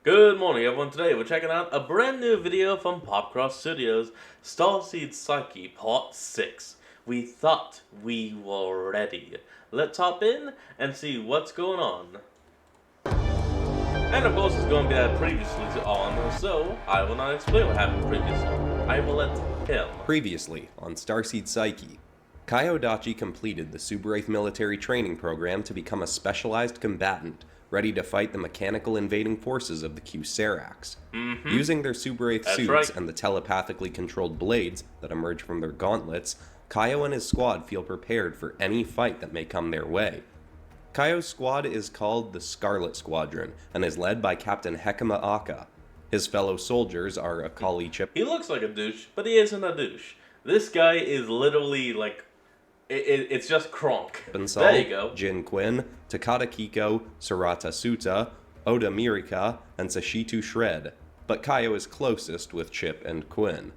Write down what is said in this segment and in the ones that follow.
Good morning, everyone. Today we're checking out a brand new video from Popcross Studios, Starseed Psyche Part 6. We thought we were ready. Let's hop in and see what's going on. And of course it's going to be that previously on, so I will not explain what happened previously. I will let him. Previously on Starseed Psyche, Kyodachi completed the Subwraith military training program to become a specialized combatant ready to fight the mechanical invading forces of the Q-Seracs. Using their Subwraith suits and the telepathically controlled blades that emerge from their gauntlets, Kyo and his squad feel prepared for any fight that may come their way. Kyo's squad is called the Scarlet Squadron and is led by Captain Hekima Aka. His fellow soldiers are Akali Chip. He looks like a douche, but he isn't a douche. This guy is literally like... It's just Kronk. There you go. Jin Quinn, Takata Kiko, Sarata Suta, Oda Mirika, and Sashitu Shred. But Kyo is closest with Chip and Quinn.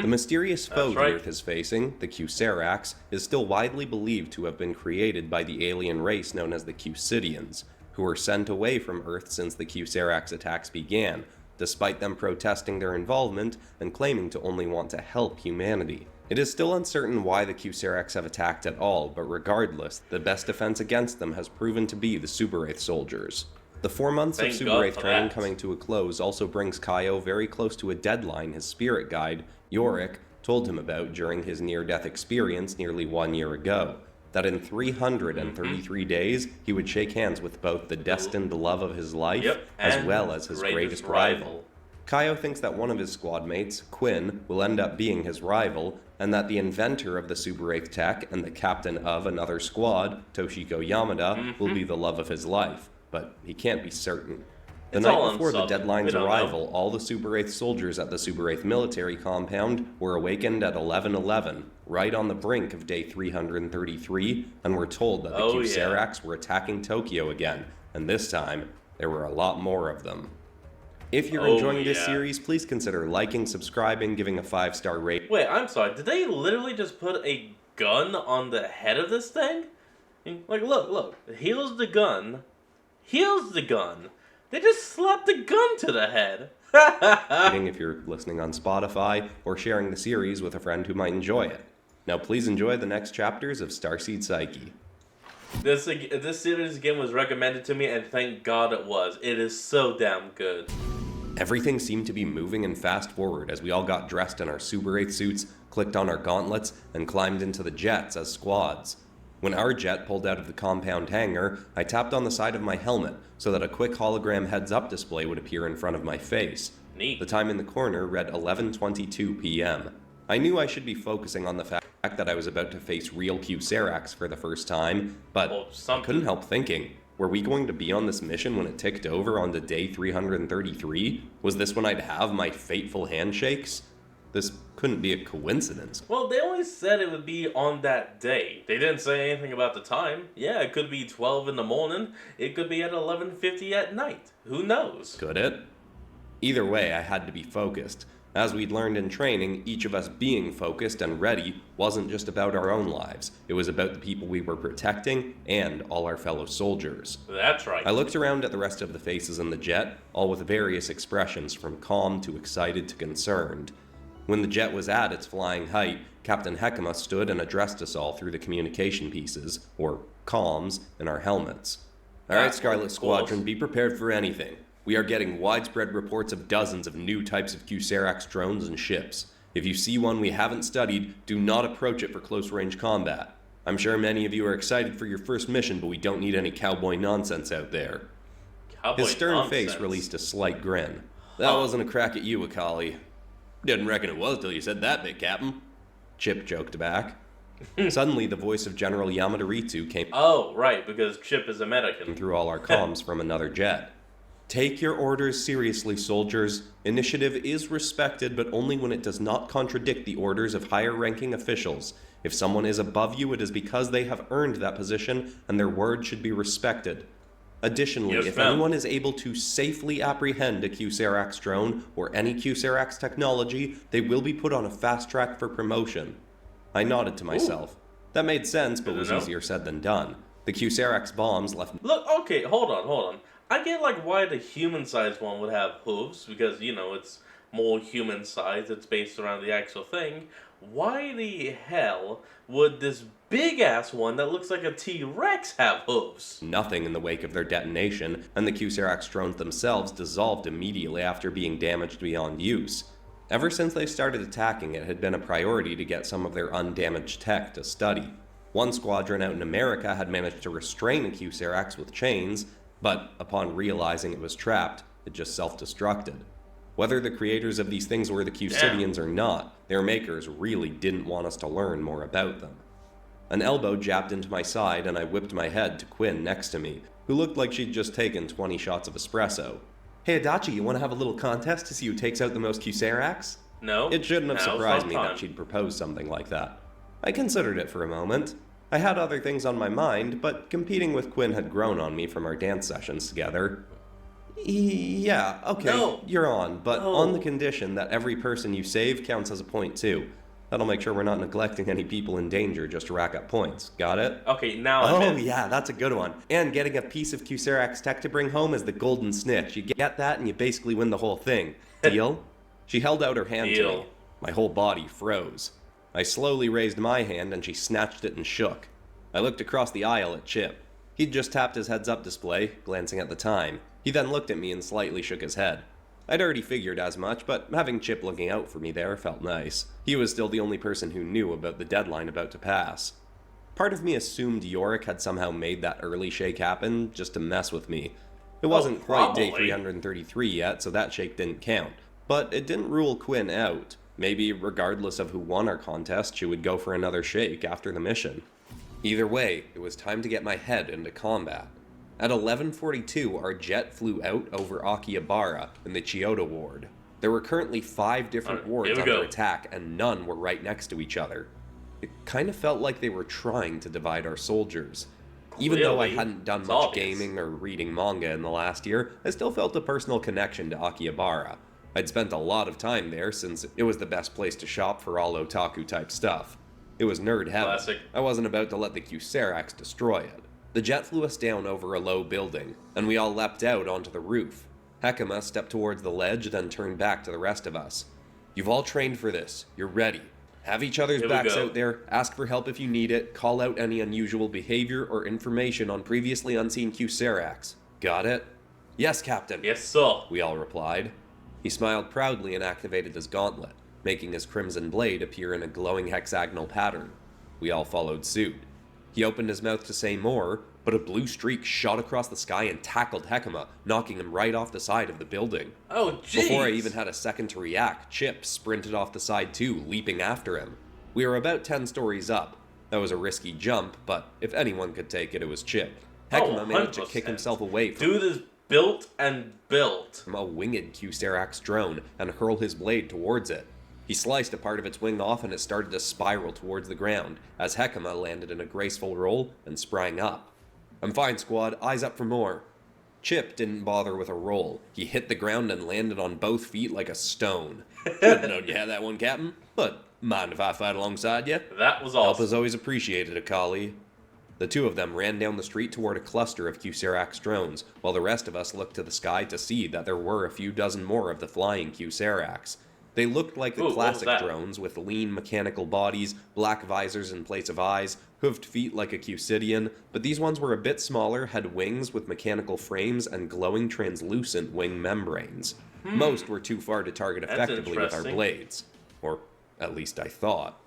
The mysterious foe the Earth is facing, the Q-Seracs, is still widely believed to have been created by the alien race known as the Q-Sidians, who were sent away from Earth since the Q-Seracs attacks began, despite them protesting their involvement and claiming to only want to help humanity. It is still uncertain why the Q-Seracs have attacked at all, but regardless, the best defense against them has proven to be the Subwraith soldiers. The 4 months of Subwraith training coming to a close also brings Kyo very close to a deadline his spirit guide, Yorick, told him about during his near-death experience nearly 1 year ago, that in 333 days he would shake hands with both the destined love of his life as well as his greatest rival. Kyo thinks that one of his squad mates, Quinn, will end up being his rival, and that the inventor of the Subwraith tech and the captain of another squad, Toshiko Yamada, will be the love of his life, but he can't be certain. The night before the deadline's arrival, all the Subwraith soldiers at the Subwraith military compound were awakened at 11:11, right on the brink of day 333, and were told that the Q-Seracs were attacking Tokyo again, and this time, there were a lot more of them. If you're enjoying this series, please consider liking, subscribing, giving a 5-star rating. Wait, I'm sorry, did they literally just put a gun on the head of this thing? Like, look, here's the gun. Here's the gun. They just slapped the gun to the head. If you're listening on Spotify, or sharing the series with a friend who might enjoy it. Now please enjoy the next chapters of Starseed Psyche. This series again was recommended to me, and thank God it was. It is so damn good. Everything seemed to be moving and fast forward as we all got dressed in our Subwraith suits, clicked on our gauntlets, and climbed into the jets as squads. When our jet pulled out of the compound hangar, I tapped on the side of my helmet so that a quick hologram heads-up display would appear in front of my face. Neat. The time in the corner read 11:22 p.m. I knew I should be focusing on the fact that I was about to face real Q-Seracs for the first time, but I couldn't help thinking, were we going to be on this mission when it ticked over onto day 333? Was this when I'd have my fateful handshakes? This couldn't be a coincidence. Well, they only said it would be on that day. They didn't say anything about the time. Yeah, it could be 12 in the morning. It could be at 11:50 at night. Who knows? Could it? Either way, I had to be focused. As we'd learned in training, each of us being focused and ready wasn't just about our own lives. It was about the people we were protecting and all our fellow soldiers. That's right. I looked around at the rest of the faces in the jet, all with various expressions from calm to excited to concerned. When the jet was at its flying height, Captain Hekima stood and addressed us all through the communication pieces, or comms, in our helmets. Alright, Scarlet Squadron, be prepared for anything. We are getting widespread reports of dozens of new types of Q-Seracs drones and ships. If you see one we haven't studied, do not approach it for close-range combat. I'm sure many of you are excited for your first mission, but we don't need any cowboy nonsense out there. His stern face released a slight grin. That wasn't a crack at you, Akali. Didn't reckon it was till you said that bit, Captain. Chip joked back. Suddenly, the voice of General Yamadoritu came because Chip is American. Through all our comms from another jet. Take your orders seriously, soldiers. Initiative is respected, but only when it does not contradict the orders of higher-ranking officials. If someone is above you, it is because they have earned that position, and their word should be respected. Additionally, if anyone is able to safely apprehend a Q-Seracs drone or any Q-Seracs technology, they will be put on a fast track for promotion. I nodded to myself. That made sense, but was easier said than done. The Q-Seracs bombs left... Look, okay, hold on. I get like why the human-sized one would have hooves because it's more human-sized. It's based around the actual thing. Why the hell would this big-ass one that looks like a T-Rex have hooves? Nothing in the wake of their detonation, and the Q-Serax drones themselves dissolved immediately after being damaged beyond use. Ever since they started attacking, it had been a priority to get some of their undamaged tech to study. One squadron out in America had managed to restrain a Q-Serax with chains, but upon realizing it was trapped, it just self-destructed. Whether the creators of these things were the Q-Sidians or not, their makers really didn't want us to learn more about them. An elbow jabbed into my side and I whipped my head to Quinn next to me, who looked like she'd just taken 20 shots of espresso. "Hey Adachi, you want to have a little contest to see who takes out the most Q-Serax?" No. It shouldn't have surprised me fun. that she'd proposed something like that. I considered it for a moment. I had other things on my mind, but competing with Quinn had grown on me from our dance sessions together. Yeah, okay, No. You're on, but No. on the condition that every person you save counts as a point too. That'll make sure we're not neglecting any people in danger just to rack up points. Got it? Okay, now I'm in. Yeah, that's a good one. And getting a piece of Q-Serax tech to bring home is the golden snitch. You get that and you basically win the whole thing. Deal? She held out her hand to Deal. me. My whole body froze. I slowly raised my hand and she snatched it and shook. I looked across the aisle at Chip. He'd just tapped his heads-up display, glancing at the time. He then looked at me and slightly shook his head. I'd already figured as much, but having Chip looking out for me there felt nice. He was still the only person who knew about the deadline about to pass. Part of me assumed Yorick had somehow made that early shake happen just to mess with me. It wasn't quite day probably. 333 yet, so that shake didn't count. But it didn't rule Quinn out. Maybe, regardless of who won our contest, she would go for another shake after the mission. Either way, it was time to get my head into combat. At 11:42, our jet flew out over Akihabara in the Chiyoda ward. There were currently 5 different Alright, wards here we under go. attack, and none were right next to each other. It kind of felt like they were trying to divide our soldiers. Even though I Clearly, hadn't done it's much obvious. gaming or reading manga in the last year, I still felt a personal connection to Akihabara. I'd spent a lot of time there since it was the best place to shop for all otaku type stuff. It was nerd heaven. Classic. I wasn't about to let the Q-Serax destroy it. The jet flew us down over a low building, and we all leapt out onto the roof. Hekima stepped towards the ledge, then turned back to the rest of us. "You've all trained for this. You're ready. Have each other's Here we backs go. out there, ask for help if you need it, call out any unusual behavior or information on previously unseen Q-Serax. Got it?" "Yes, Captain," Yes, sir. we all replied. He smiled proudly and activated his gauntlet, making his crimson blade appear in a glowing hexagonal pattern. We all followed suit. He opened his mouth to say more, but a blue streak shot across the sky and tackled Hekima, knocking him right off the side of the building. Oh, jeez. Before I even had a second to react, Chip sprinted off the side too, leaping after him. We were about 10 stories up. That was a risky jump, but if anyone could take it, it was Chip. Hekima managed to kick 100%. himself away from Dude is built and built. a winged Q-Serax drone and hurl his blade towards it. He sliced a part of its wing off and it started to spiral towards the ground, as Hekima landed in a graceful roll and sprang up. "I'm fine, squad. Eyes up for more." Chip didn't bother with a roll. He hit the ground and landed on both feet like a stone. "Should've known you had that one, Captain. But mind if I fight alongside you?" That was "Help awesome. is always appreciated, Akali." The two of them ran down the street toward a cluster of Q-Serax drones, while the rest of us looked to the sky to see that there were a few dozen more of the flying Q-Serax. They looked like the Ooh, what was classic that? drones with lean mechanical bodies, black visors in place of eyes, hoofed feet like a Q-Sidian, but these ones were a bit smaller, had wings with mechanical frames and glowing translucent wing membranes. Most were too far to target That's effectively with our interesting. blades. Or at least I thought.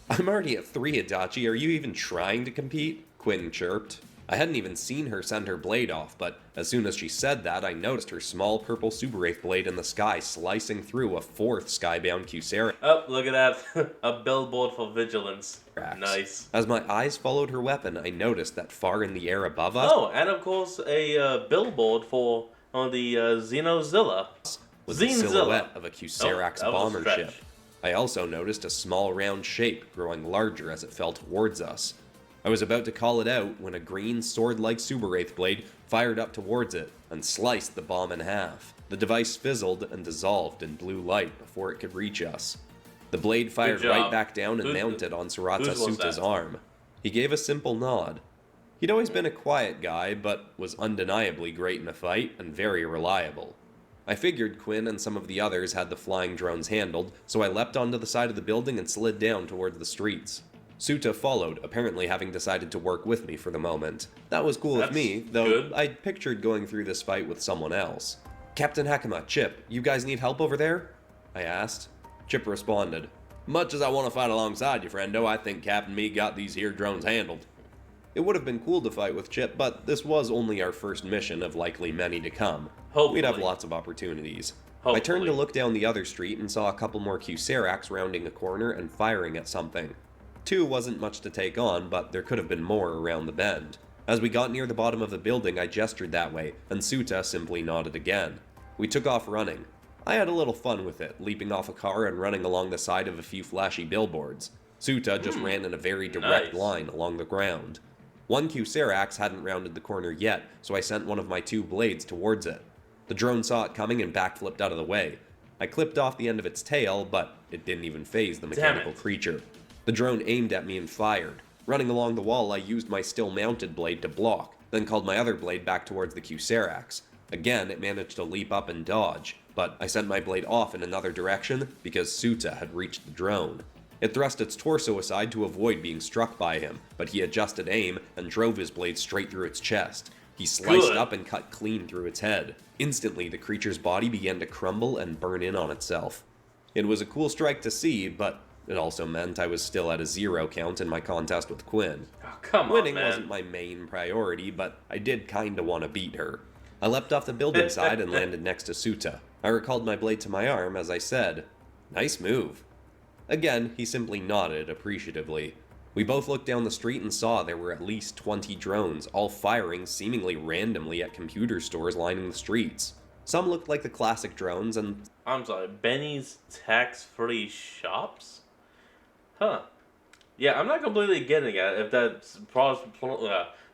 "I'm already at 3, Adachi. Are you even trying to compete?" Quinn chirped. I hadn't even seen her send her blade off, but as soon as she said that, I noticed her small purple Super Wraith blade in the sky slicing through a 4th skybound Q-Serax. Oh, look at that. A billboard for vigilance. Nice. As my eyes followed her weapon, I noticed that far in the air above us Oh, and of course a billboard for the Xenozilla. was the Zinzilla. silhouette of a Q-Serax Oh, that was a bomber stretch. ship. I also noticed a small round shape growing larger as it fell towards us. I was about to call it out when a green sword-like Super Wraith blade fired up towards it and sliced the bomb in half. The device fizzled and dissolved in blue light before it could reach us. The blade fired job. right back down and Whose- mounted on Sarata whose was Suta's that? arm. He gave a simple nod. He'd always been a quiet guy, but was undeniably great in a fight and very reliable. I figured Quinn and some of the others had the flying drones handled, so I leapt onto the side of the building and slid down towards the streets. Suta followed, apparently having decided to work with me for the moment. That was cool with me, though good. I'd pictured going through this fight with someone else. Captain Hakama, Chip, you guys need help over there? I asked. Chip responded, "Much as I want to fight alongside you, friendo, I think Cap and me got these here drones handled." It would have been cool to fight with Chip, but this was only our first mission of likely many to come. Hopefully. We'd have lots of opportunities. Hopefully. I turned to look down the other street and saw a couple more Q-Seracs rounding a corner and firing at something. 2 wasn't much to take on, but there could have been more around the bend. As we got near the bottom of the building, I gestured that way, and Suta simply nodded again. We took off running. I had a little fun with it, leaping off a car and running along the side of a few flashy billboards. Suta just ran in a very direct line along the ground. One Q-Seracs hadn't rounded the corner yet, so I sent one of my 2 blades towards it. The drone saw it coming and backflipped out of the way. I clipped off the end of its tail, but it didn't even faze the mechanical creature. The drone aimed at me and fired. Running along the wall, I used my still-mounted blade to block, then called my other blade back towards the Q-Seracs. Again, it managed to leap up and dodge, but I sent my blade off in another direction because Suta had reached the drone. It thrust its torso aside to avoid being struck by him, but he adjusted aim and drove his blade straight through its chest. He sliced up and cut clean through its head. Instantly, the creature's body began to crumble and burn in on itself. It was a cool strike to see, but it also meant I was still at a 0 count in my contest with Quinn. Oh, come on, Winning man. wasn't my main priority, but I did kinda want to beat her. I leapt off the building side and landed next to Suta. I recalled my blade to my arm as I said, "Nice move." Again, he simply nodded appreciatively. We both looked down the street and saw there were at least 20 drones, all firing seemingly randomly at computer stores lining the streets. Some looked like the classic drones, and I'm sorry, Benny's tax-free shops? Huh. Yeah, I'm not completely getting at if that's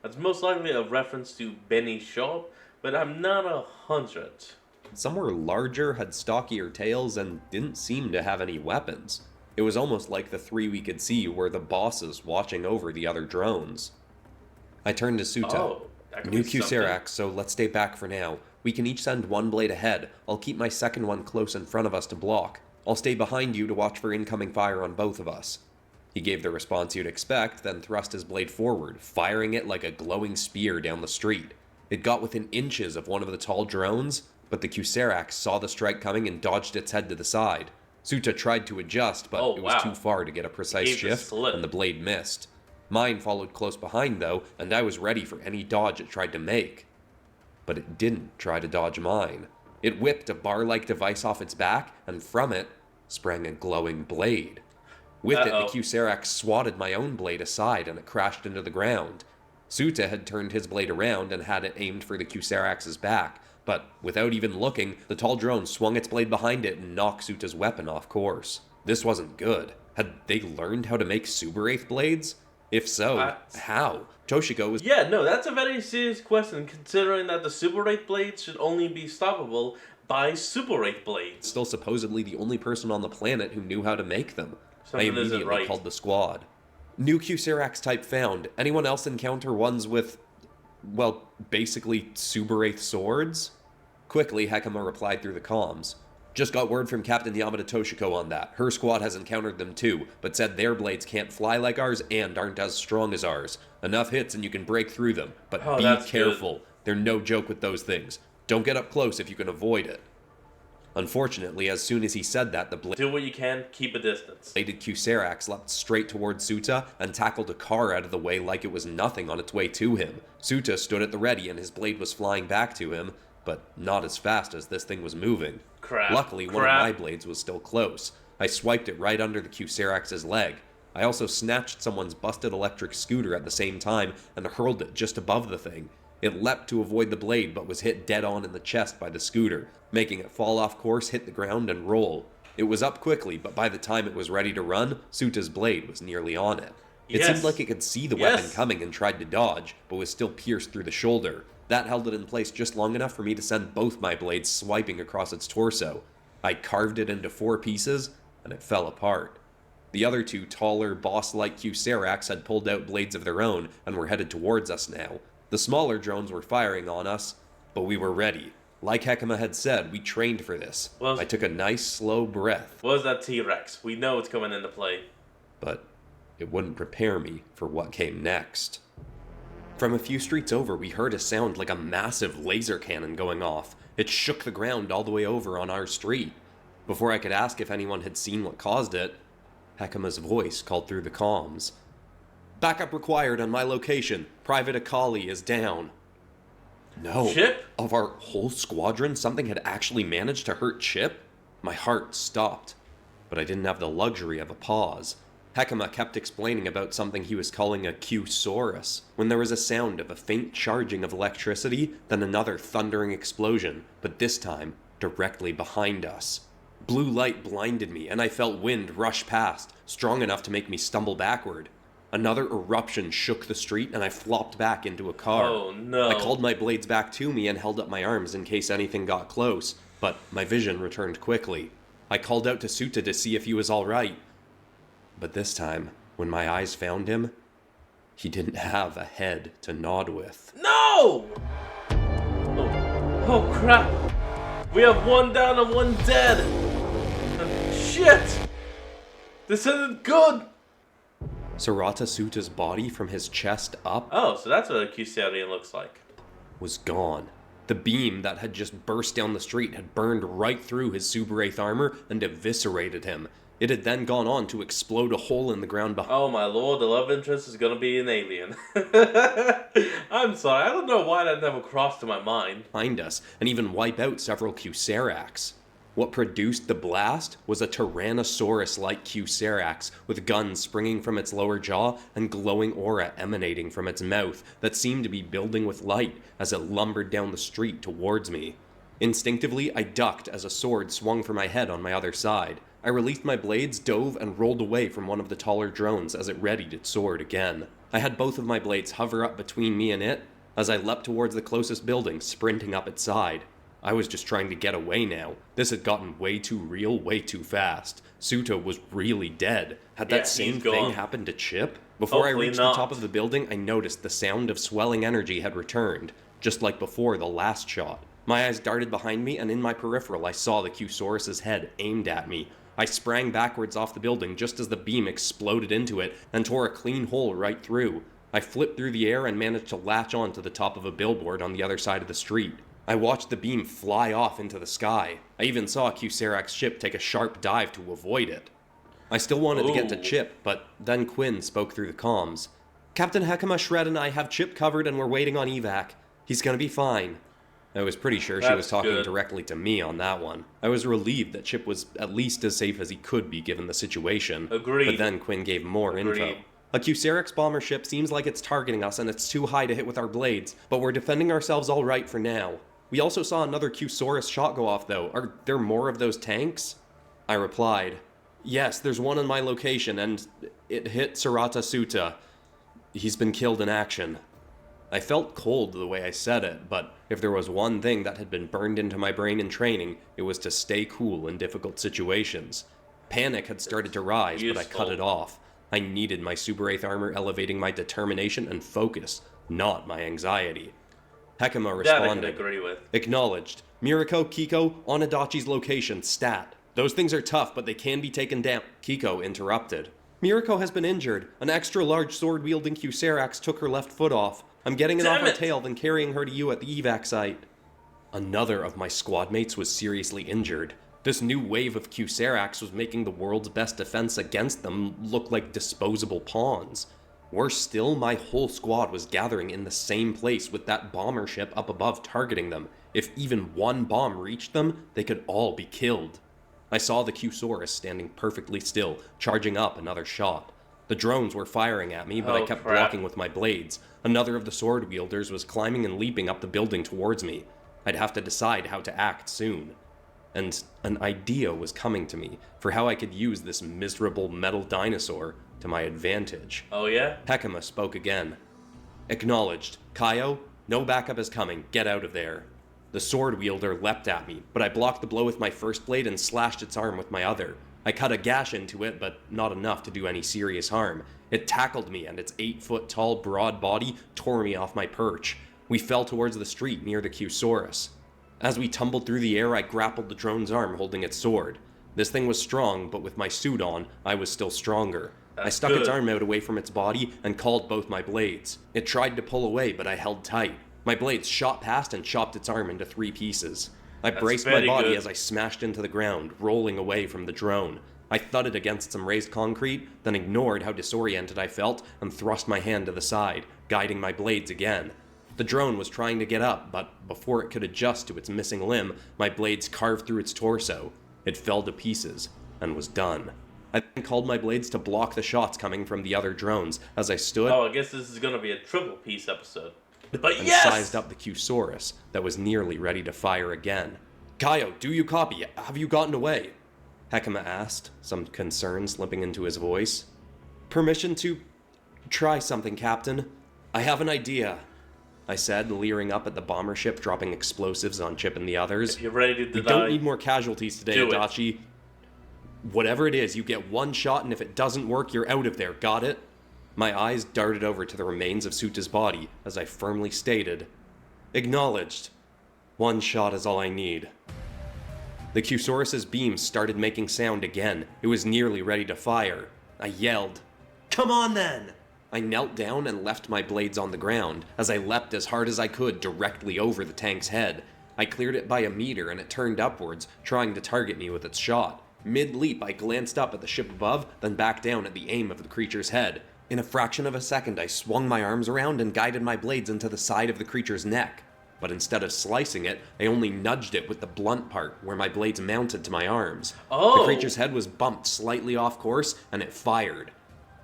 that's most likely a reference to Benny's shop, but I'm not 100. some were larger, had stockier tails, and didn't seem to have any weapons. It was almost like the 3 we could see were the bosses watching over the other drones. I turned to Suta. Oh, that could New be Q-Serac, so let's stay back for now. We can each send one blade ahead. I'll keep my second one close in front of us to block. I'll stay behind you to watch for incoming fire on both of us. He gave the response you'd expect, then thrust his blade forward, firing it like a glowing spear down the street. It got within inches of one of the tall drones, but the Q-Serac saw the strike coming and dodged its head to the side. Suta tried to adjust, but it was too far to get a precise shift, and the blade missed. Mine followed close behind, though, and I was ready for any dodge it tried to make. But it didn't try to dodge mine. It whipped a bar-like device off its back, and from it sprang a glowing blade. With it, the Q-Serac swatted my own blade aside, and it crashed into the ground. Suta had turned his blade around and had it aimed for the Q-Serac's back, but without even looking, the tall drone swung its blade behind it and knocked Suta's weapon off course. This wasn't good. Had they learned how to make Super 8th blades? If so, how? Toshiko was— Yeah, no, that's a very serious question, considering that the Super 8 blades should only be stoppable by Super 8 blades. still supposedly the only person on the planet who knew how to make them. Something I immediately called the squad. New Q-Serac type found. Anyone else encounter ones with, well, basically Super 8th swords? Quickly, Hakama replied through the comms. Just got word from Captain Yamada Toshiko on that. Her squad has encountered them too, but said their blades can't fly like ours and aren't as strong as ours. Enough hits and you can break through them, but be careful. Good. They're no joke with those things. Don't get up close if you can avoid it. Unfortunately, as soon as he said that, the Do what you can, keep a distance. bladed Q-Serac leapt straight towards Suta and tackled a car out of the way like it was nothing on its way to him. Suta stood at the ready and his blade was flying back to him, but not as fast as this thing was moving. Luckily, one of my blades was still close. I swiped it right under the Q-Serac's leg. I also snatched someone's busted electric scooter at the same time and hurled it just above the thing. It leapt to avoid the blade, but was hit dead on in the chest by the scooter, making it fall off course, hit the ground, and roll. It was up quickly, but by the time it was ready to run, Suta's blade was nearly on it. It seemed like it could see the weapon coming and tried to dodge, but was still pierced through the shoulder. That held it in place just long enough for me to send both my blades swiping across its torso. I carved it into 4 pieces, and it fell apart. The other two taller, boss-like Q-Seracs had pulled out blades of their own and were headed towards us now. The smaller drones were firing on us, but we were ready. Like Hekima had said, we trained for this. I took a nice, slow breath. What was that T-Rex? We know it's coming into play. But it wouldn't prepare me for what came next. From a few streets over, we heard a sound like a massive laser cannon going off. It shook the ground all the way over on our street. Before I could ask if anyone had seen what caused it, Hekima's voice called through the comms. "Backup required on my location. Private Akali is down." No. Chip? Of our whole squadron, something had actually managed to hurt Chip? My heart stopped, but I didn't have the luxury of a pause. Hekima kept explaining about something he was calling a Q-Saurus, when there was a sound of a faint charging of electricity, then another thundering explosion, but this time directly behind us. Blue light blinded me, and I felt wind rush past, strong enough to make me stumble backward. Another eruption shook the street, and I flopped back into a car. Oh no. I called my blades back to me and held up my arms in case anything got close, but my vision returned quickly. I called out to Suta to see if he was alright. But this time, when my eyes found him, he didn't have a head to nod with. No! Oh crap! We have one down and one dead! Shit! This isn't good! Sarata Suta's body from his chest up Oh, so that's what a Q-Saurian looks like. was gone. The beam that had just burst down the street had burned right through his Super-Wraith armor and eviscerated him. It had then gone on to explode a hole in the ground behind. Oh my lord, the love interest is gonna be an alien. I'm sorry, I don't know why that never crossed to my mind. Behind us, and even wipe out several Q-Seracs. What produced the blast was a Tyrannosaurus-like Q-Seracs, with guns springing from its lower jaw and glowing aura emanating from its mouth that seemed to be building with light as it lumbered down the street towards me. Instinctively, I ducked as a sword swung for my head on my other side. I released my blades, dove, and rolled away from one of the taller drones as it readied its sword again. I had both of my blades hover up between me and it as I leapt towards the closest building, sprinting up its side. I was just trying to get away now. This had gotten way too real, way too fast. Suta was really dead. Had that same thing happened to Chip? Before I reached the top of the building, I noticed the sound of swelling energy had returned, just like before the last shot. My eyes darted behind me, and in my peripheral I saw the Q-Saurus's head aimed at me. I sprang backwards off the building just as the beam exploded into it and tore a clean hole right through. I flipped through the air and managed to latch on to the top of a billboard on the other side of the street. I watched the beam fly off into the sky. I even saw Q-Serac's ship take a sharp dive to avoid it. I still wanted to get to Chip, but then Quinn spoke through the comms. "Captain Hekima, Shred, and I have Chip covered and we're waiting on evac. He's gonna be fine." I was pretty sure she was talking directly to me on that one. I was relieved that Chip was at least as safe as he could be given the situation. Agreed. But then Quinn gave more info. "A Q-Seracs bomber ship seems like it's targeting us and it's too high to hit with our blades, but we're defending ourselves all right for now. We also saw another Q-Saurus shot go off though. Are there more of those tanks?" I replied, "Yes, there's one in my location and it hit Sarata Suta. He's been killed in action." I felt cold the way I said it, but if there was one thing that had been burned into my brain in training, it was to stay cool in difficult situations. Panic had started to rise, but I cut it off. I needed my Super-Wraith armor elevating my determination and focus, not my anxiety. Hekima responded. That I can agree with. Acknowledged. Miriko, Kiko, on Adachi's location, stat. Those things are tough, but they can be taken down. Kiko interrupted. "Miriko has been injured. An extra-large sword-wielding Q-Seracs took her left foot off. I'm getting it off her tail, then carrying her to you at the evac site." Another of my squad mates was seriously injured. This new wave of Q-Seracs was making the world's best defense against them look like disposable pawns. Worse still, my whole squad was gathering in the same place with that bomber ship up above targeting them. If even one bomb reached them, they could all be killed. I saw the Q-Saurus standing perfectly still, charging up another shot. The drones were firing at me, but I kept blocking with my blades. Another of the sword wielders was climbing and leaping up the building towards me. I'd have to decide how to act soon. And an idea was coming to me for how I could use this miserable metal dinosaur to my advantage. Oh yeah? Hekima spoke again. "Acknowledged. Kaio, no backup is coming. Get out of there." The sword wielder leapt at me, but I blocked the blow with my first blade and slashed its arm with my other. I cut a gash into it, but not enough to do any serious harm. It tackled me, and its 8-foot-tall, broad body tore me off my perch. We fell towards the street near the Q-Saurus. As we tumbled through the air, I grappled the drone's arm holding its sword. This thing was strong, but with my suit on, I was still stronger. I stuck its arm out away from its body and called both my blades. It tried to pull away, but I held tight. My blades shot past and chopped its arm into 3 pieces. I braced my body as I smashed into the ground, rolling away from the drone. I thudded against some raised concrete, then ignored how disoriented I felt and thrust my hand to the side, guiding my blades again. The drone was trying to get up, but before it could adjust to its missing limb, my blades carved through its torso. It fell to pieces and was done. I then called my blades to block the shots coming from the other drones as I stood. Oh, I guess this is going to be a triple piece episode. But and sized up the Q-Saurus that was nearly ready to fire again. Kaio, do you copy? Have you gotten away? Hekima asked, some concern slipping into his voice. Permission to try something, Captain. I have an idea, I said, leering up at the bomber ship dropping explosives on Chip and the others. If you're ready to We don't need more casualties today, Adachi. Whatever it is, you get 1 shot, and if it doesn't work, you're out of there, got it? My eyes darted over to the remains of Suta's body as I firmly stated, Acknowledged. 1 shot is all I need. The Q-Saurus's beams started making sound again. It was nearly ready to fire. I yelled, Come on then! I knelt down and left my blades on the ground as I leapt as hard as I could directly over the tank's head. I cleared it by a meter and it turned upwards, trying to target me with its shot. Mid-leap, I glanced up at the ship above, then back down at the aim of the creature's head. In a fraction of a second, I swung my arms around and guided my blades into the side of the creature's neck. But instead of slicing it, I only nudged it with the blunt part, where my blades mounted to my arms. Oh. The creature's head was bumped slightly off course, and it fired.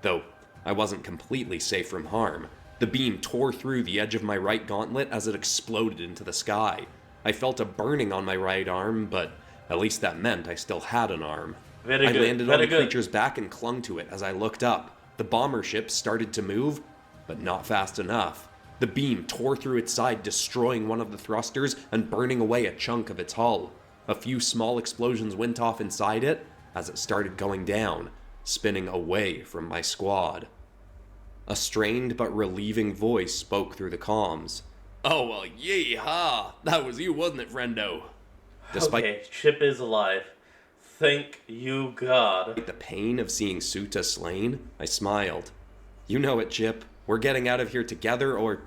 Though I wasn't completely safe from harm. The beam tore through the edge of my right gauntlet as it exploded into the sky. I felt a burning on my right arm, but at least that meant I still had an arm. I landed on the creature's back and clung to it as I looked up. The bomber ship started to move, but not fast enough. The beam tore through its side, destroying one of the thrusters and burning away a chunk of its hull. A few small explosions went off inside it as it started going down, spinning away from my squad. A strained but relieving voice spoke through the comms. Oh, well, yee-haw! That was you, wasn't it, friendo? Okay, Chip is alive. Thank you, God. The pain of seeing Suta slain, I smiled. You know it, Chip. We're getting out of here together, or...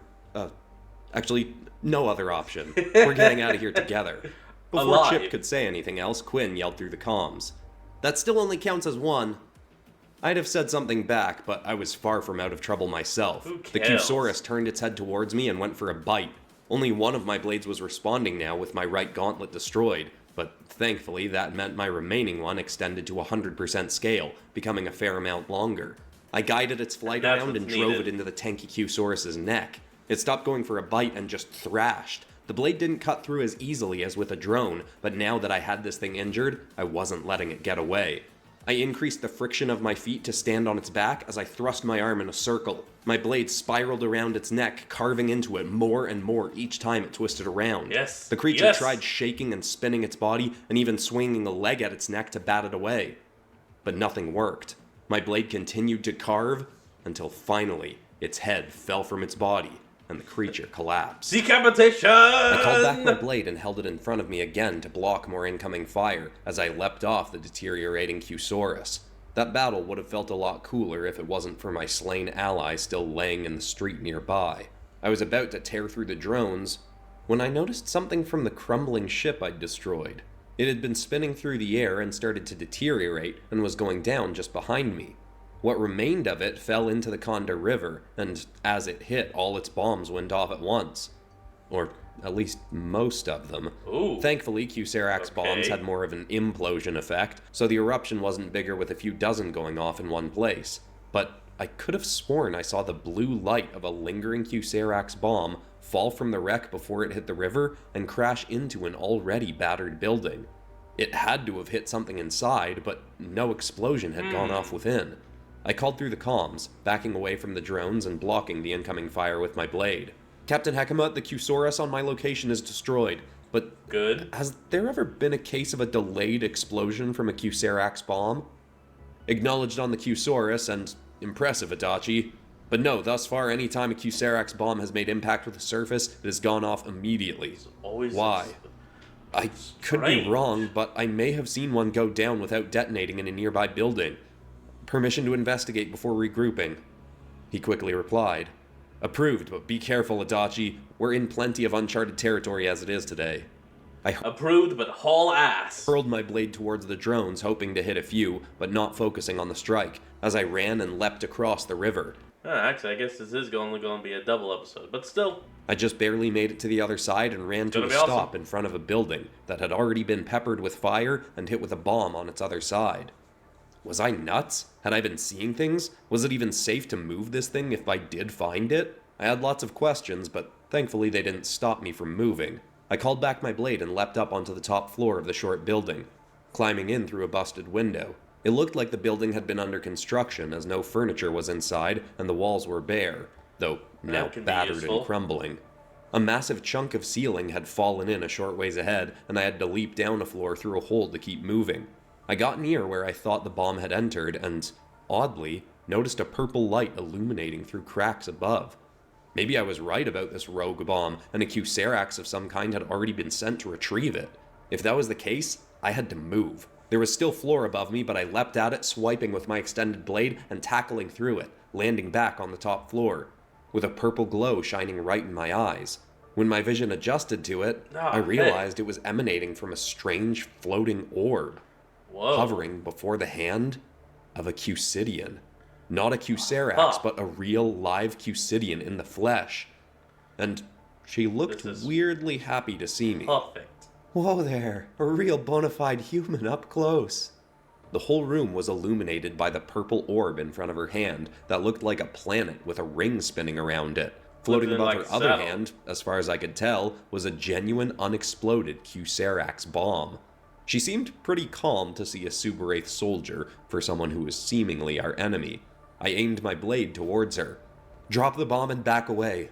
actually, no other option. We're getting out of here together. Before Alive. Chip could say anything else, Quinn yelled through the comms. That still only counts as 1. I'd have said something back, but I was far from out of trouble myself. Who cares? The Q-Saurus turned its head towards me and went for a bite. Only one of my blades was responding now with my right gauntlet destroyed, but thankfully that meant my remaining one extended to 100% scale, becoming a fair amount longer. I guided its flight around and drove it into the tanky Q-Saurus's neck. It stopped going for a bite and just thrashed. The blade didn't cut through as easily as with a drone, but now that I had this thing injured, I wasn't letting it get away. I increased the friction of my feet to stand on its back as I thrust my arm in a circle. My blade spiraled around its neck, carving into it more and more each time it twisted around. Yes. The creature tried shaking and spinning its body and even swinging a leg at its neck to bat it away. But nothing worked. My blade continued to carve until finally its head fell from its body and the creature collapsed. Decapitation! I called back my blade and held it in front of me again to block more incoming fire as I leapt off the deteriorating Q-Saurus. That battle would have felt a lot cooler if it wasn't for my slain ally still laying in the street nearby. I was about to tear through the drones when I noticed something from the crumbling ship I'd destroyed. It had been spinning through the air and started to deteriorate and was going down just behind me. What remained of it fell into the Conda River, and as it hit, all its bombs went off at once. Or at least most of them. Ooh. Thankfully, Q-Sarak's bombs had more of an implosion effect, so the eruption wasn't bigger with a few dozen going off in one place. But I could have sworn I saw the blue light of a lingering Q-Sarak's bomb fall from the wreck before it hit the river and crash into an already battered building. It had to have hit something inside, but no explosion had gone off within. I called through the comms, backing away from the drones and blocking the incoming fire with my blade. Captain Hekima, the Q-Saurus on my location is destroyed. but Good. has there ever been a case of a delayed explosion from a Q-Serax bomb? Acknowledged on the Q-Saurus, and impressive, Adachi. But no, thus far, any time a Q-Serax bomb has made impact with the surface, it has gone off immediately. Why? I could be wrong, but I may have seen one go down without detonating in a nearby building. Permission to investigate before regrouping. He quickly replied. Approved, but be careful, Adachi. We're in plenty of uncharted territory as it is today. Approved, but haul ass. Hurled my blade towards the drones, hoping to hit a few, but not focusing on the strike, as I ran and leapt across the river. Actually, I guess this is only going to be a double episode, but still. I just barely made it to the other side and ran to a stop in front of a building that had already been peppered with fire and hit with a bomb on its other side. Was I nuts? Had I been seeing things? Was it even safe to move this thing if I did find it? I had lots of questions, but thankfully they didn't stop me from moving. I called back my blade and leapt up onto the top floor of the short building, climbing in through a busted window. It looked like the building had been under construction, as no furniture was inside and the walls were bare, though now battered and crumbling. A massive chunk of ceiling had fallen in a short ways ahead, and I had to leap down a floor through a hole to keep moving. I got near where I thought the bomb had entered and, oddly, noticed a purple light illuminating through cracks above. Maybe I was right about this rogue bomb, and a Q-Serax of some kind had already been sent to retrieve it. If that was the case, I had to move. There was still floor above me, but I leapt at it, swiping with my extended blade and tackling through it, landing back on the top floor, with a purple glow shining right in my eyes. When my vision adjusted to it, I realized it was emanating from a strange floating orb, hovering before the hand of a Q-Sidian. Not a Q-Serax, but a real live Q-Sidian in the flesh. And she looked weirdly happy to see me. Perfect. Whoa there, a real bona fide human up close. The whole room was illuminated by the purple orb in front of her hand that looked like a planet with a ring spinning around it. Floating above her other hand, as far as I could tell, was a genuine unexploded Q-Serax bomb. She seemed pretty calm to see a Super-Wraith soldier for someone who was seemingly our enemy. I aimed my blade towards her. Drop the bomb and back away.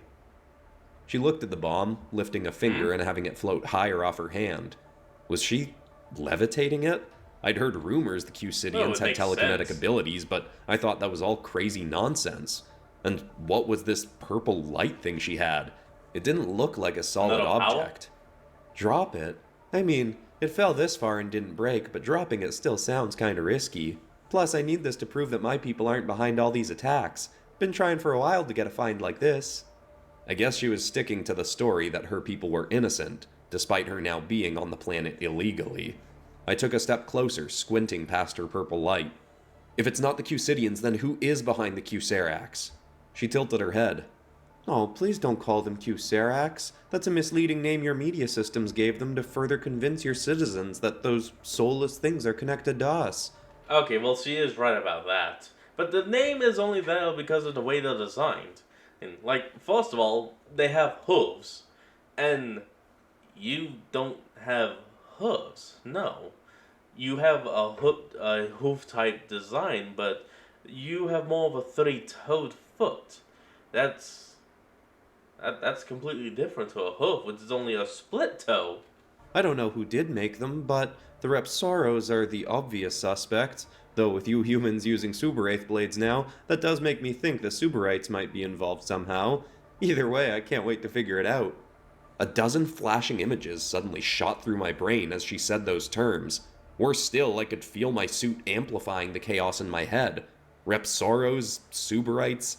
She looked at the bomb, lifting a finger and having it float higher off her hand. Was she levitating it? I'd heard rumors the Q-Sidians had telekinetic abilities, but I thought that was all crazy nonsense. And what was this purple light thing she had? It didn't look like a solid object. Drop it? I mean, it fell this far and didn't break, but dropping it still sounds kinda risky. Plus, I need this to prove that my people aren't behind all these attacks. Been trying for a while to get a find like this. I guess she was sticking to the story that her people were innocent, despite her now being on the planet illegally. I took a step closer, squinting past her purple light. If it's not the Q-Sidians, then who is behind the Q-Serax? She tilted her head. Oh, please don't call them Q-Serax. That's a misleading name your media systems gave them to further convince your citizens that those soulless things are connected to us. Okay, well, she is right about that. But the name is only there because of the way they're designed. And, first of all, they have hooves. And you don't have hooves. No. You have a hoof-type design, but you have more of a three-toed foot. That's completely different to a hoof, which is only a split toe. I don't know who did make them, but the Repsaros are the obvious suspects, though with you humans using Super-Wraith blades now, that does make me think the Super-Wraiths might be involved somehow. Either way, I can't wait to figure it out. A dozen flashing images suddenly shot through my brain as she said those terms. Worse still, I could feel my suit amplifying the chaos in my head. Repsaros, Super-Wraiths.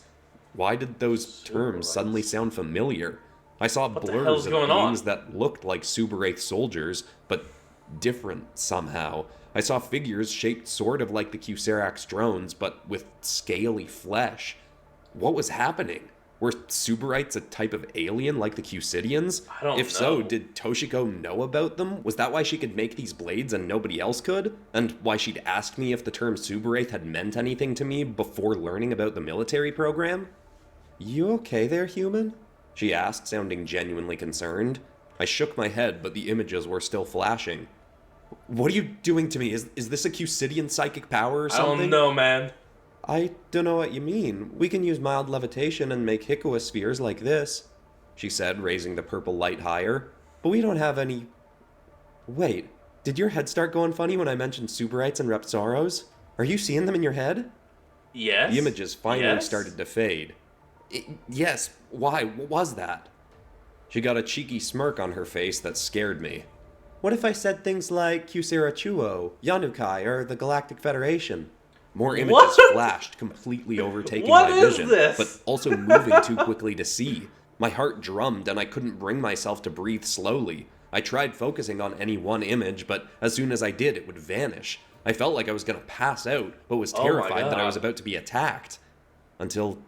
Why did those terms suddenly sound familiar? I saw blurs of beings that looked like Super-Wraith soldiers, but different somehow. I saw figures shaped sort of like the Q-Serax drones, but with scaly flesh. What was happening? Were Super-Wraiths a type of alien like the Q-Sidians? I don't know. If so, did Toshiko know about them? Was that why she could make these blades and nobody else could? And why she'd asked me if the term Super-Wraith had meant anything to me before learning about the military program? You okay there, human? She asked, sounding genuinely concerned. I shook my head, but the images were still flashing. What are you doing to me? Is this a Q-Sidian psychic power or something? I don't know, man. I don't know what you mean. We can use mild levitation and make Hikoa spheres like this, she said, raising the purple light higher. But we don't have any... Wait, did your head start going funny when I mentioned Suberites and Repsaros? Are you seeing them in your head? Yes. The images finally Yes? started to fade. Yes, why? What was that? She got a cheeky smirk on her face that scared me. What if I said things like Kuserachuo, Yanukai, or the Galactic Federation? More images What? flashed, completely overtaking What my is vision, this? but also moving too quickly to see. My heart drummed and I couldn't bring myself to breathe slowly. I tried focusing on any one image, but as soon as I did, it would vanish. I felt like I was going to pass out, but was Oh my terrified that I God. was about to be attacked. Until,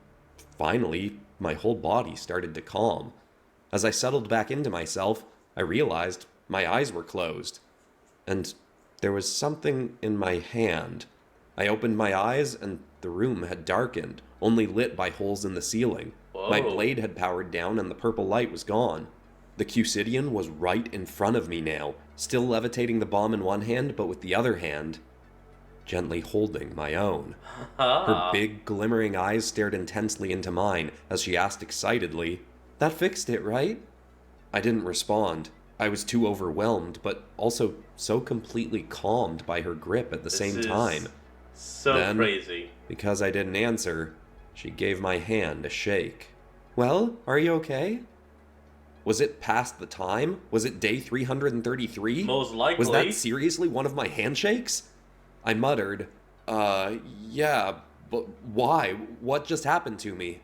finally, my whole body started to calm. As I settled back into myself, I realized my eyes were closed. And there was something in my hand. I opened my eyes and the room had darkened, only lit by holes in the ceiling. My Whoa. blade had powered down and the purple light was gone. The Cusidian was right in front of me now, still levitating the bomb in one hand, but with the other hand, gently holding my own. Her big, glimmering eyes stared intensely into mine as she asked excitedly, "That fixed it, right?" I didn't respond. I was too overwhelmed, but also so completely calmed by her grip at the same time. So Then, crazy. because I didn't answer, she gave my hand a shake. "Well, are you okay?" Was it past the time? Was it day 333? Most likely. Was that seriously one of my handshakes? I muttered, yeah, but why? What just happened to me?"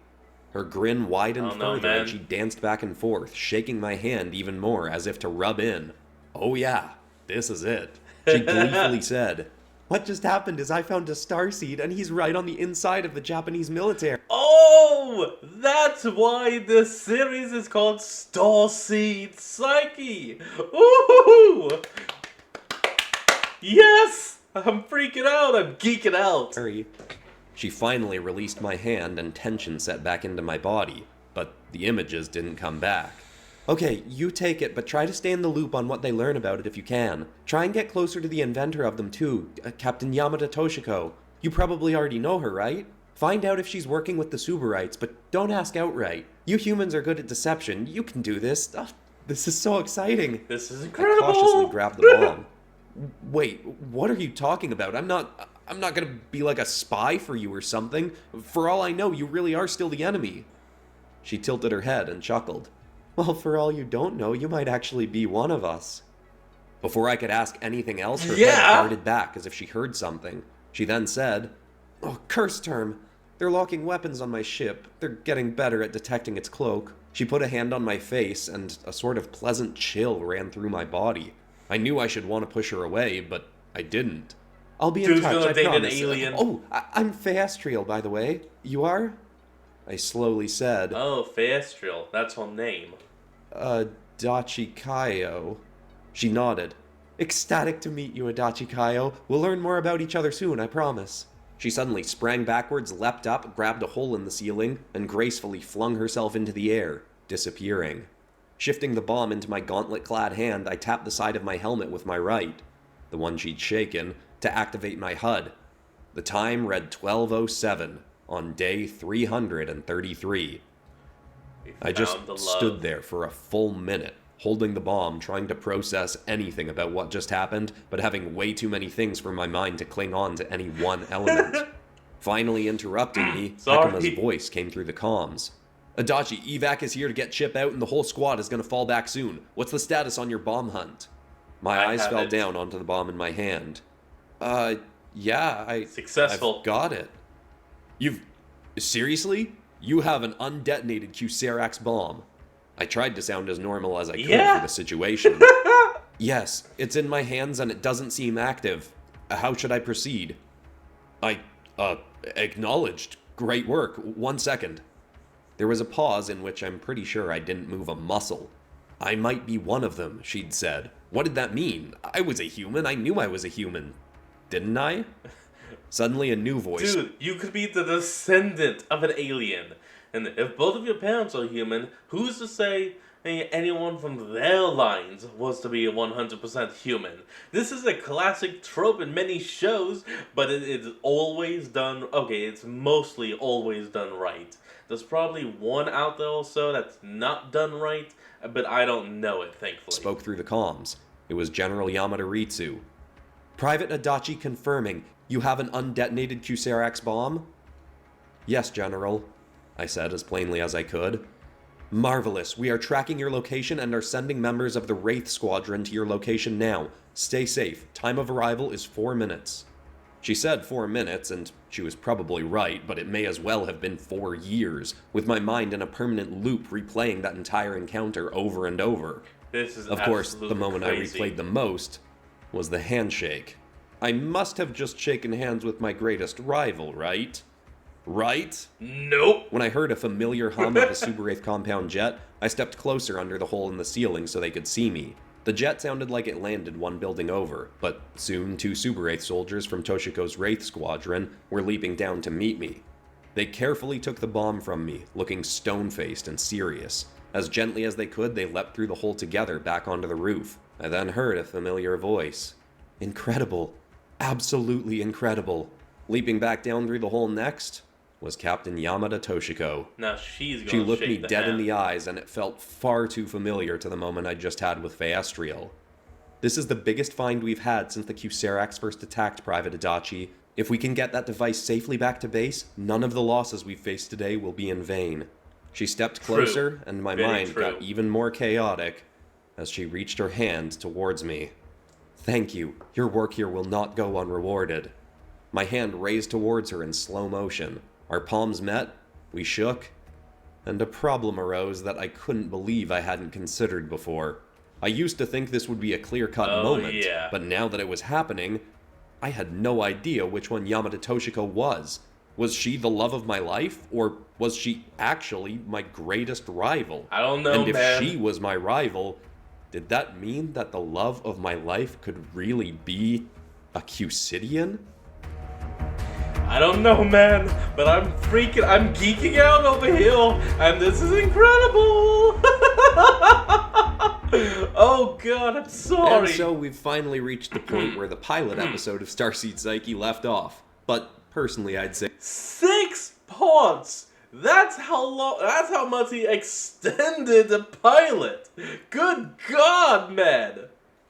Her grin widened further and she danced back and forth, shaking my hand even more as if to rub in. "Oh yeah, this is it," she gleefully said. "What just happened is I found a Starseed and he's right on the inside of the Japanese military." Oh, that's why this series is called Starseed Psyche. Ooh! Yes! I'm freaking out. I'm geeking out. Hurry. She finally released my hand and tension set back into my body, but the images didn't come back. "Okay, you take it, but try to stay in the loop on what they learn about it if you can. Try and get closer to the inventor of them too, Captain Yamada Toshiko. You probably already know her, right? Find out if she's working with the Suberites, but don't ask outright. You humans are good at deception. You can do this. Oh, this is so exciting." This is I incredible. cautiously grabbed the bomb. "Wait, what are you talking about? I'm not gonna be like a spy for you or something. For all I know, you really are still the enemy." She tilted her head and chuckled. "Well, for all you don't know, you might actually be one of us." Before I could ask anything else, her head darted back as if she heard something. She then said, "Oh, curse term. They're locking weapons on my ship. They're getting better at detecting its cloak." She put a hand on my face, and a sort of pleasant chill ran through my body. I knew I should want to push her away, but I didn't. "I'll be in Dude's touch, gonna I date an promise. alien. Oh, I'm Faestriel, by the way. You are?" I slowly said, Oh, Faestriel. That's her name. "Adachi Kaio." She nodded. "Ecstatic to meet you, Adachi Kaio. We'll learn more about each other soon, I promise." She suddenly sprang backwards, leapt up, grabbed a hole in the ceiling, and gracefully flung herself into the air, disappearing. Shifting the bomb into my gauntlet-clad hand, I tapped the side of my helmet with my right, the one she'd shaken, to activate my HUD. The time read 12:07 on day 333. I just stood there for a full minute, holding the bomb, trying to process anything about what just happened, but having way too many things for my mind to cling on to any one element. Finally interrupting me, Hekima's voice came through the comms. "Adachi, evac is here to get Chip out and the whole squad is going to fall back soon. What's the status on your bomb hunt?" My eyes fell down onto the bomb in my hand. Yeah, Successful. I've got it." "You've... seriously? You have an undetonated Q-Serax bomb." I tried to sound as normal as I could for the situation. "Yes, it's in my hands and it doesn't seem active. How should I proceed?" I acknowledged. "Great work. 1 second. There was a pause in which I'm pretty sure I didn't move a muscle. "I might be one of them," she'd said. What did that mean? I was a human. I knew I was a human. Didn't I? Suddenly a new voice. "Dude, you could be the descendant of an alien. And if both of your parents are human, who's to say anyone from their lines was to be 100% human?" This is a classic trope in many shows, but it's always done... Okay, it's mostly always done right. There's probably one out there or so that's not done right, but I don't know it, thankfully. Spoke through the comms. It was General Yamada Ritsu. Private Adachi confirming, you have an undetonated Q-Serax bomb? Yes, General, I said as plainly as I could. Marvelous. We are tracking your location and are sending members of the Wraith Squadron to your location now. Stay safe. Time of arrival is 4 minutes. She said 4 minutes, and she was probably right, but it may as well have been 4 years, with my mind in a permanent loop replaying that entire encounter over and over. This is of course, the moment crazy. I replayed the most was the handshake. I must have just shaken hands with my greatest rival, right? Right? Nope. When I heard a familiar hum of a Subarwraith compound jet, I stepped closer under the hole in the ceiling so they could see me. The jet sounded like it landed one building over, but soon 2 Subarwraith soldiers from Toshiko's Wraith Squadron were leaping down to meet me. They carefully took the bomb from me, looking stone-faced and serious. As gently as they could, they leapt through the hole together back onto the roof. I then heard a familiar voice. Incredible. Absolutely incredible. Leaping back down through the hole next was Captain Yamada Toshiko. Now she's going She to looked shake me the dead hand. in the eyes, and it felt far too familiar to the moment I just had with Feastriel. This is the biggest find we've had since the Q-Serax first attacked Private Adachi. If we can get that device safely back to base, none of the losses we've faced today will be in vain. She stepped closer, and my mind got even more chaotic as she reached her hand towards me. Thank you. Your work here will not go unrewarded. My hand raised towards her in slow motion. Our palms met, we shook, and a problem arose that I couldn't believe I hadn't considered before. I used to think this would be a clear-cut moment, but now that it was happening, I had no idea which one Yamada Toshiko was. Was she the love of my life, or was she actually my greatest rival? I don't know, and if man. she was my rival, did that mean that the love of my life could really be a Cusidian? I don't know, man, but I'm geeking out over here, and this is incredible! Oh god, I'm sorry! And so we've finally reached the point where the pilot episode of Starseed Psyche left off. But personally, I'd say 6 parts! That's how much he extended the pilot! Good god, man!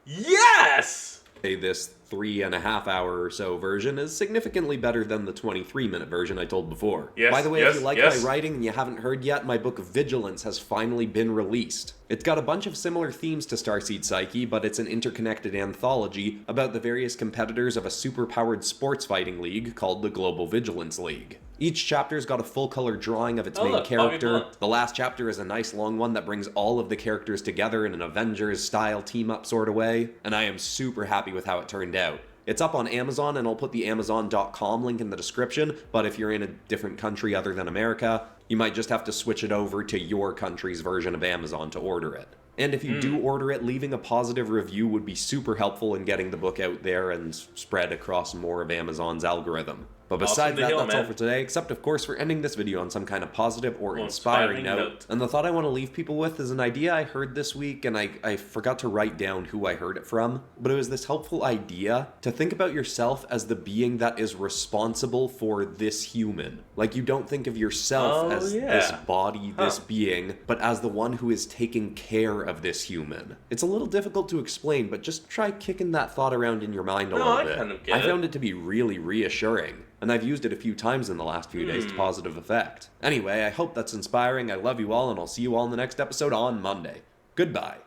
Yes! this 3.5 hour or so version is significantly better than the 23-minute version I told before. Yes, By the way, yes, if you like yes. my writing and you haven't heard yet, my book Vigilance has finally been released. It's got a bunch of similar themes to Starseed Psyche, but it's an interconnected anthology about the various competitors of a super-powered sports fighting league called the Global Vigilance League. Each chapter's got a full-color drawing of its main look, character. Bobby The last chapter is a nice long one that brings all of the characters together in an Avengers-style team-up sort of way, and I am super happy with how it turned out. It's up on Amazon, and I'll put the Amazon.com link in the description, but if you're in a different country other than America, you might just have to switch it over to your country's version of Amazon to order it. And if you do order it, leaving a positive review would be super helpful in getting the book out there and spread across more of Amazon's algorithm. But besides that, that's all for today, except of course for ending this video on some kind of positive or inspiring note. And the thought I want to leave people with is an idea I heard this week, and I forgot to write down who I heard it from, but it was this helpful idea to think about yourself as the being that is responsible for this human. Like, you don't think of yourself as this body, this being, but as the one who is taking care of this human. It's a little difficult to explain, but just try kicking that thought around in your mind a little bit. Kind of get I found it to be really reassuring, and I've used it a few times in the last few days to positive effect. Anyway, I hope that's inspiring. I love you all, and I'll see you all in the next episode on Monday. Goodbye.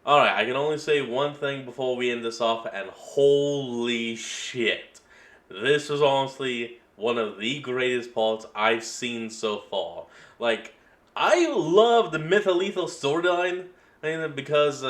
Alright, I can only say one thing before we end this off, and holy shit. This was honestly one of the greatest parts I've seen so far. Like, I love the Mytholethal storyline, because,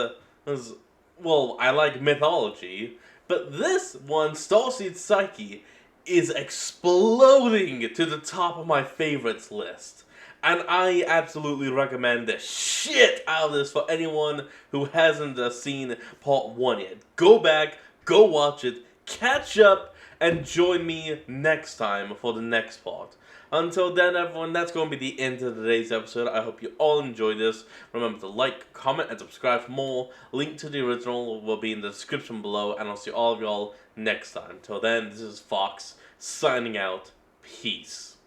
well, I like mythology, but this one, Starseed Psyche, is exploding to the top of my favorites list. And I absolutely recommend the shit out of this for anyone who hasn't seen part 1 yet. Go back, go watch it, catch up, and join me next time for the next part. Until then, everyone, that's going to be the end of today's episode. I hope you all enjoyed this. Remember to like, comment, and subscribe for more. Link to the original will be in the description below, and I'll see all of y'all next time. Till then, this is Fox, signing out. Peace.